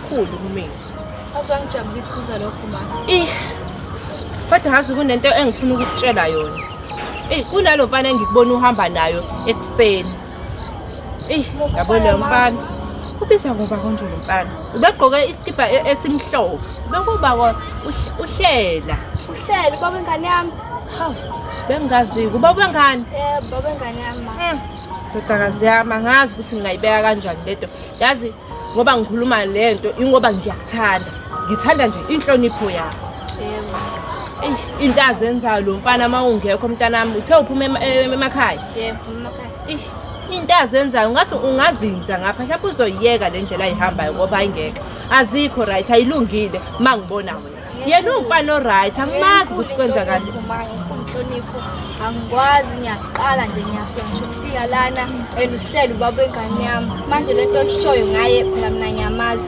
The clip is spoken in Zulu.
kakhulu kumina. Azangijabulisa ukuzwa lokho mama. Kodwa ngazi kunento engifuna ukukutshela yona. Kunalo mfana engikubona uhamba nayo ekuseni. Yabo lo mfana. Ubizwa ngoba konje lo mfana. Ubegqoke isikipa esimhlophe. Bekuba uhlela. Uhleli baba ingane yami. Hawu, bengazi kuba ubengani? Baba ingane yami. Ndodakazi yami angazi ukuthi ngingayibeka kanjani lento. Yazi ngoba ngikhuluma lento ingoba ngiyakuthanda. Ngithanda nje inhlonipho yakho. Into azenzayo lo mfana mawungekho mntanami uthe uphuma emakhaya. Yebo, emakhaya. Into azenzayo ngathi ungazinza ngapha mhlawumbe uzoyiyeka le ndlela ayihambayo ngoba ayingeke. Azikho right ayilungile mangibona wena. Yena umfana oright angimazi ukuthi kwenzakani. Inhlonipho angikwazi ngiyaqala nje ngiyafika ngisho ukufika lana uhlelo ubaba wengane yami. Manje lento oyishoyo ngaye phela mina ngiyamazi.